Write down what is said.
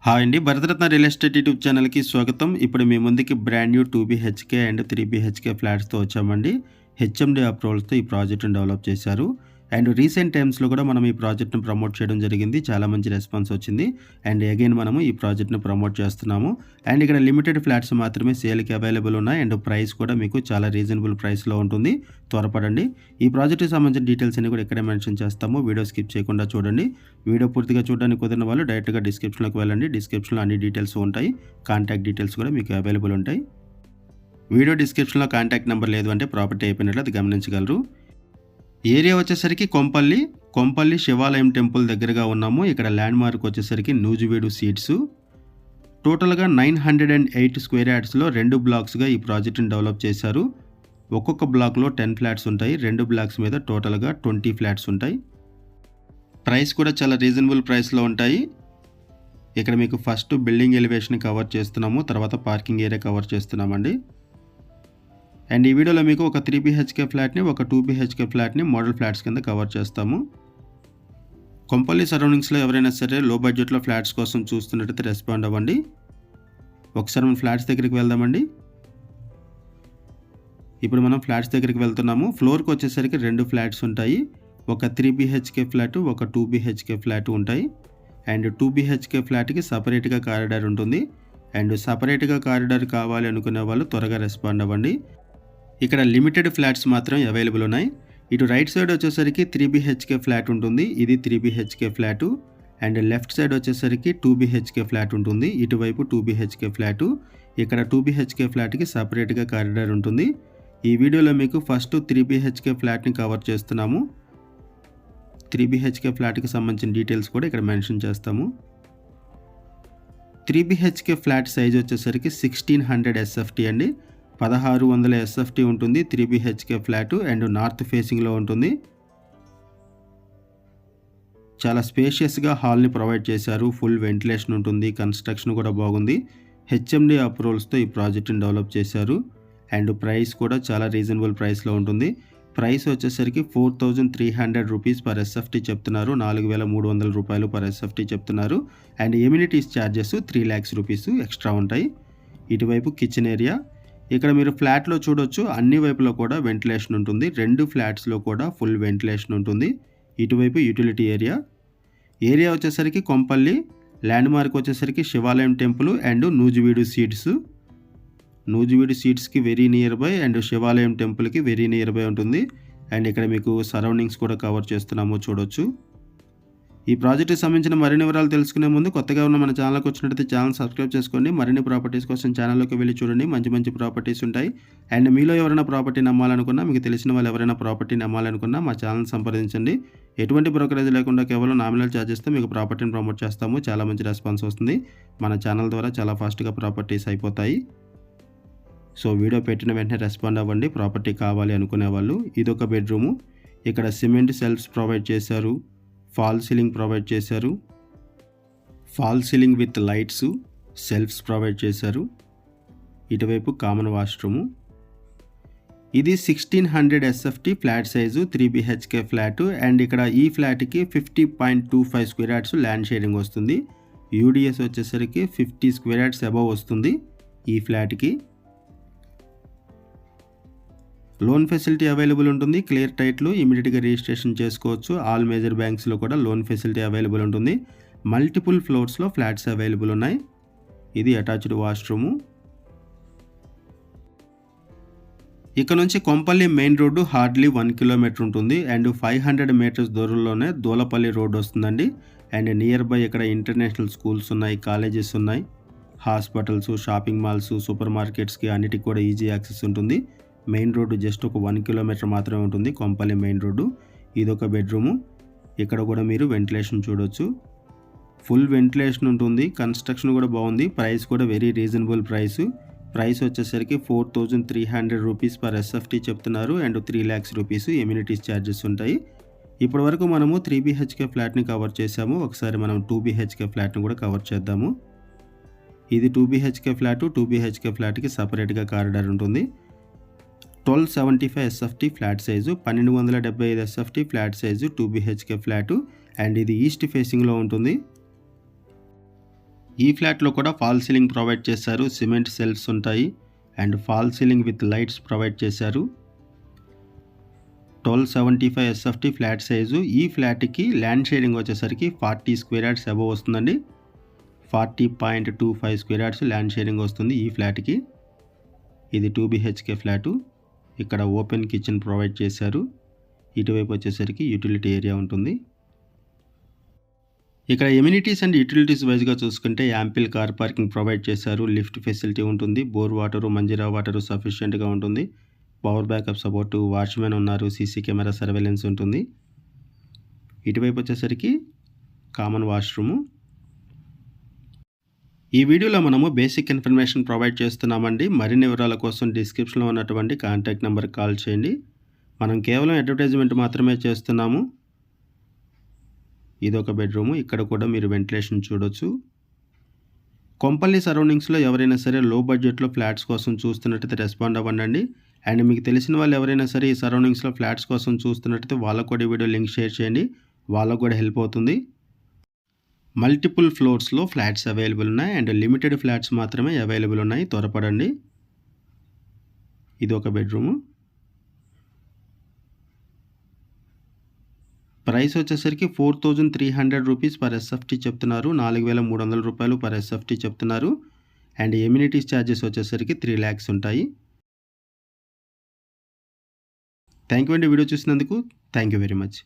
Hi అండి. Bharat Ratna real estate YouTube ఛానల్‌కి స్వాగతం. ఇప్పుడు మీ ముందుకి brand new 2 BHK and 3 BHK ఫ్లాట్స్‌తో వచ్చామండి. హెచ్ఎండీ అప్రూవల్స్‌తో ఈ ప్రాజెక్ట్‌ని డెవలప్ చేశారు. అండ్ రీసెంట్ టైమ్స్‌లో కూడా మనం ఈ ప్రాజెక్ట్‌ని ప్రమోట్ చేయడం జరిగింది. చాలా మంచి రెస్పాన్స్ వచ్చింది. అండ్ అగైన్ మనము ఈ ప్రాజెక్ట్‌ని ప్రమోట్ చేస్తున్నాము. అండ్ ఇక్కడ లిమిటెడ్ ఫ్లాట్స్ మాత్రమే సేల్‌కి అవైలబుల్ ఉన్నాయి. అండ్ ప్రైస్ కూడా మీకు చాలా రీజనబుల్ ప్రైస్‌లో ఉంటుంది. త్వరపడండి. ఈ ప్రాజెక్ట్‌కి సంబంధించిన డీటెయిల్స్ అన్ని కూడా ఇక్కడే మెన్షన్ చేస్తాము. వీడియో స్కిప్ చేయకుండా చూడండి. వీడియో పూర్తిగా చూడడానికి కుదిరిన వాళ్ళు డైరెక్ట్‌గా డిస్క్రిప్షన్‌లోకి వెళ్ళండి. డిస్క్రిప్షన్‌లో అన్ని డీటెయిల్స్ ఉంటాయి. కాంటాక్ట్ డీటెయిల్స్ కూడా మీకు అవైలబుల్ ఉంటాయి. వీడియో డిస్క్రిప్షన్‌లో కాంటాక్ట్ నెంబర్ లేదు అంటే ప్రాపర్టీ అయిపోయినట్లు అది గమనించగలరు. ఏరియా వచ్చేసరికి కొంపల్లి శివాలయం టెంపుల్ దగ్గరగా ఉన్నాము. ఇక్కడ ల్యాండ్ మార్క్ వచ్చేసరికి నూజివీడు సీడ్స్. టోటల్‌గా 908 స్క్వేర్ యార్డ్స్‌లో 2 బ్లాక్స్‌గా ఈ ప్రాజెక్ట్‌ని డెవలప్ చేశారు. ఒక్కొక్క బ్లాక్‌లో 10 ఫ్లాట్స్ ఉంటాయి. 2 బ్లాక్స్ మీద టోటల్‌గా 20 ఫ్లాట్స్ ఉంటాయి. ప్రైస్ కూడా చాలా రీజనబుల్ ప్రైస్‌లో ఉంటాయి. ఇక్కడ మీకు ఫస్ట్ బిల్డింగ్ ఎలివేషన్ కవర్ చేస్తున్నాము. తర్వాత పార్కింగ్ ఏరియా కవర్ చేస్తున్నామండి. అండ్ ఈ వీడియోలో మీకు ఒక 3 బీహెచ్కే ఫ్లాట్ని, ఒక 2 బీహెచ్కే ఫ్లాట్ని మోడల్ ఫ్లాట్స్ కింద కవర్ చేస్తాము. కొంపల్లి సరౌండింగ్స్లో ఎవరైనా సరే లో బడ్జెట్లో ఫ్లాట్స్ కోసం చూస్తున్నట్టయితే రెస్పాండ్ అవ్వండి. ఒకసారి మనం ఫ్లాట్స్ దగ్గరికి వెళ్దామండి. ఇప్పుడు మనం ఫ్లాట్స్ దగ్గరికి వెళ్తున్నాము. ఫ్లోర్కి వచ్చేసరికి 2 ఫ్లాట్స్ ఉంటాయి. ఒక 3 బీహెచ్కే ఫ్లాట్, ఒక 2 బీహెచ్కే ఫ్లాట్ ఉంటాయి. అండ్ 2 బీహెచ్కే ఫ్లాట్కి సపరేట్గా కారిడార్ ఉంటుంది. అండ్ సపరేట్గా కారిడార్ కావాలి అనుకునే వాళ్ళు త్వరగా రెస్పాండ్ అవ్వండి. ఇక్కడ లిమిటెడ్ ఫ్లాట్స్ మాత్రం అవైలబుల్ ఉన్నాయి. ఇటు రైట్ సైడ్ వచ్చేసరికి 3 బీహెచ్కే ఫ్లాట్ ఉంటుంది. ఇది 3 BHK flat. And left side వచ్చేసరికి 2 బీహెచ్కే ఫ్లాట్ ఉంటుంది. ఇటువైపు 2 బీహెచ్కే ఫ్లాటు. ఇక్కడ 2 బీహెచ్కే ఫ్లాట్కి సపరేట్గా కారిడార్ ఉంటుంది. ఈ వీడియోలో మీకు ఫస్ట్ 3 బీహెచ్కే ఫ్లాట్ని కవర్ చేస్తున్నాము. 3 బీహెచ్కే ఫ్లాట్కి సంబంధించిన డీటెయిల్స్ కూడా ఇక్కడ మెన్షన్ చేస్తాము. 3 బీహెచ్కే ఫ్లాట్ సైజ్ వచ్చేసరికి 1600 ఎస్ఎఫ్టీ అండి. 1600 ఎస్ఎఫ్టీ ఉంటుంది. 3 బీహెచ్కే ఫ్లాటు అండ్ నార్త్ ఫేసింగ్లో ఉంటుంది. చాలా స్పేషియస్గా హాల్ని ప్రొవైడ్ చేశారు. ఫుల్ వెంటిలేషన్ ఉంటుంది. కన్స్ట్రక్షన్ కూడా బాగుంది. హెచ్ఎండీ అప్రూవల్స్తో ఈ ప్రాజెక్ట్ని డెవలప్ చేశారు. అండ్ ప్రైస్ కూడా చాలా రీజనబుల్ ప్రైస్లో ఉంటుంది. ప్రైస్ వచ్చేసరికి 4300 రూపీస్ పర్ ఎస్ఎఫ్టీ చెప్తున్నారు. 4300 రూపాయలు పర్ ఎస్ఎఫ్టీ చెప్తున్నారు. And amenities charges 3 lakhs rupees extra ఉంటాయి. ఇటువైపు కిచెన్ ఏరియా. ఇక్కడ మీరు ఫ్లాట్లో చూడొచ్చు, అన్ని వైపులో కూడా వెంటిలేషన్ ఉంటుంది. 2 ఫ్లాట్స్లో కూడా ఫుల్ వెంటిలేషన్ ఉంటుంది. ఇటువైపు యూటిలిటీ ఏరియా వచ్చేసరికి కొంపల్లి, ల్యాండ్ మార్క్ వచ్చేసరికి Shivalayam temple and Nuzvid seeds. Nuzvid సీడ్స్కి very near by and Shivalayam టెంపుల్కి వెరీ నియర్ బై ఉంటుంది. అండ్ ఇక్కడ మీకు సరౌండింగ్స్ కూడా కవర్ చేస్తున్నాము చూడొచ్చు. ఈ ప్రాజెక్ట్కి సంబంధించిన మరిన్ని వివరాలు తెలుసుకునే ముందు కొత్తగా ఉన్న మన ఛానల్కి వచ్చినట్టయితే ఛానల్ సబ్స్క్రైబ్ చేసుకోండి. మరిన్ని ప్రాపర్టీస్ కోసం ఛానల్లోకి వెళ్ళి చూడండి. మంచి ప్రాపర్టీస్ ఉంటాయి. అండ్ మీలో ఎవరైనా ప్రాపర్టీ నమ్మాలనుకున్నా, మీకు తెలిసిన వాళ్ళు ఎవరైనా ప్రాపర్టీ నమ్మాలనుకున్నా మా ఛానల్ సంప్రదించండి. ఎటువంటి బ్రోకరేజ్ లేకుండా కేవలం నామినల్ ఛార్జెస్తో మీకు ప్రాపర్టీని ప్రమోట్ చేస్తాము. చాలా మంచి రెస్పాన్స్ వస్తుంది. మన ఛానల్ ద్వారా చాలా ఫాస్ట్గా ప్రాపర్టీస్ అయిపోతాయి. సో వీడియో పెట్టిన వెంటనే రెస్పాండ్ అవ్వండి ప్రాపర్టీ కావాలి అనుకునే వాళ్ళు. ఇదొక బెడ్రూము. ఇక్కడ సిమెంట్ సెల్ఫ్స్ ప్రొవైడ్ చేశారు. ఫాల్ సీలింగ్ ప్రొవైడ్ చేశారు. False ceiling with lights, shelves provide చేశారు. ఇటువైపు కామన్ వాష్రూము. ఇది 1600 SFT flat size 3 BHK flat. And ఇక్కడ ఈ ఫ్లాట్కి 50.25 స్క్వేర్ యార్డ్స్ ల్యాండ్ షేరింగ్ వస్తుంది. యూడిఎస్ వచ్చేసరికి 50 స్క్వేర్ యార్డ్స్ అబవ్ వస్తుంది ఈ ఫ్లాట్కి. లోన్ ఫెసిలిటీ అవైలబుల్ ఉంటుంది. క్లియర్ టైట్లు ఇమీడియట్గా రిజిస్ట్రేషన్ చేసుకోవచ్చు. ఆల్ మేజర్ బ్యాంక్స్లో కూడా లోన్ ఫెసిలిటీ అవైలబుల్ ఉంటుంది. మల్టిపుల్ ఫ్లోర్స్లో ఫ్లాట్స్ అవైలబుల్ ఉన్నాయి. ఇది అటాచ్డ్ వాష్రూము. ఇక్కడ నుంచి Kompally main road hardly 1 kilometre ఉంటుంది. అండ్ 500 మీటర్స్ దూరంలోనే దూలపల్లి రోడ్డు వస్తుందండి. అండ్ నియర్ బై ఇక్కడ ఇంటర్నేషనల్ స్కూల్స్ ఉన్నాయి, కాలేజెస్ ఉన్నాయి, హాస్పిటల్స్, షాపింగ్ మాల్స్, సూపర్ మార్కెట్స్కి అన్నిటికి కూడా ఈజీ యాక్సెస్ ఉంటుంది. మెయిన్ రోడ్డు జస్ట్ ఒక 1 కిలోమీటర్ మాత్రమే ఉంటుంది కొంపల్లి మెయిన్ రోడ్డు. ఇదొక బెడ్రూము. ఇక్కడ కూడా మీరు వెంటిలేషన్ చూడొచ్చు. ఫుల్ వెంటిలేషన్ ఉంటుంది. కన్స్ట్రక్షన్ కూడా బాగుంది. ప్రైస్ కూడా వెరీ రీజనబుల్ ప్రైస్ వచ్చేసరికి 4300 రూపీస్ పర్ ఎస్ఎఫ్టీ చెప్తున్నారు. And 3 lakhs rupees amenities charges ఉంటాయి. ఇప్పటి వరకు మనము 3 బీహెచ్కే ఫ్లాట్ని కవర్ చేసాము. ఒకసారి మనం 2 బీహెచ్కే ఫ్లాట్ని కూడా కవర్ చేద్దాము. ఇది 2 బీహెచ్కే ఫ్లాట్. 2 బీహెచ్కే ఫ్లాట్కి సపరేట్గా కారిడార్ ఉంటుంది. 1275 SFT flat size, 1275 SFT flat size 2 BHK flat. And ఇది ఈస్ట్ ఫేసింగ్లో ఉంటుంది. ఈ ఫ్లాట్లో కూడా ఫాల్ సీలింగ్ ప్రొవైడ్ చేశారు. సిమెంట్ సెల్ఫ్స్ ఉంటాయి and fall ceiling with lights provide చేశారు. 1275 ఎస్ఎఫ్టీ ఫ్లాట్ సైజు. ఈ ఫ్లాట్కి ల్యాండ్ షేరింగ్ వచ్చేసరికి 40 స్క్వేర్ యార్డ్స్ అబవ్ వస్తుందండి. 40.25 స్క్వేర్ యార్డ్స్ ల్యాండ్ షేరింగ్ వస్తుంది ఈ ఫ్లాట్కి. ఇది 2 BHK ఫ్లాటు. ఇక్కడ ఓపెన్ కిచెన్ ప్రొవైడ్ చేశారు. ఇటువైపు వచ్చేసరికి యూటిలిటీ ఏరియా ఉంటుంది. ఇక్కడ ఎమ్యూనిటీస్ అండ్ యూటిలిటీస్ వైజ్గా చూసుకుంటే యాంపిల్ కార్ పార్కింగ్ ప్రొవైడ్ చేశారు. లిఫ్ట్ ఫెసిలిటీ ఉంటుంది. బోర్ వాటరు, మంజీరా వాటరు సఫిషియెంట్గా ఉంటుంది. పవర్ బ్యాకప్ సపోర్టు, వాచ్మెన్ ఉన్నారు. సీసీ కెమెరా సర్వేలెన్స్ ఉంటుంది. ఇటువైపు వచ్చేసరికి కామన్ వాష్రూము. ఈ వీడియోలో మనము బేసిక్ ఇన్ఫర్మేషన్ ప్రొవైడ్ చేస్తున్నామండి. మరిన్ని వివరాల కోసం డిస్క్రిప్షన్లో ఉన్నటువంటి కాంటాక్ట్ నెంబర్కి కాల్ చేయండి. మనం కేవలం అడ్వర్టైజ్మెంట్ మాత్రమే చేస్తున్నాము. ఇదొక బెడ్రూము. ఇక్కడ కూడా మీరు వెంటిలేషన్ చూడొచ్చు. కొంపల్లి సరౌండింగ్స్లో ఎవరైనా సరే లో బడ్జెట్లో ఫ్లాట్స్ కోసం చూస్తున్నట్టయితే రెస్పాండ్ అవ్వండి. అండ్ మీకు తెలిసిన వాళ్ళు ఎవరైనా సరే ఈ సరౌండింగ్స్లో ఫ్లాట్స్ కోసం చూస్తున్నట్టయితే వాళ్ళకు కూడా ఈ వీడియో లింక్ షేర్ చేయండి. వాళ్ళకు కూడా హెల్ప్ అవుతుంది. మల్టిపుల్ ఫ్లోర్స్లో ఫ్లాట్స్ అవైలబుల్ ఉన్నాయి అండ్ లిమిటెడ్ ఫ్లాట్స్ మాత్రమే అవైలబుల్ ఉన్నాయి. త్వరపడండి. ఇది ఒక బెడ్రూము. ప్రైస్ వచ్చేసరికి 4300 రూపీస్ పర్ ఎస్ఎఫ్టీ చెప్తున్నారు. 4300 రూపాయలు పర్ ఎస్ఎఫ్టీ చెప్తున్నారు. అండ్ ఎమ్యూనిటీస్ ఛార్జెస్ వచ్చేసరికి 3 lakhs ఉంటాయి. థ్యాంక్ యూ అండి వీడియో చూసినందుకు. Thank you very much.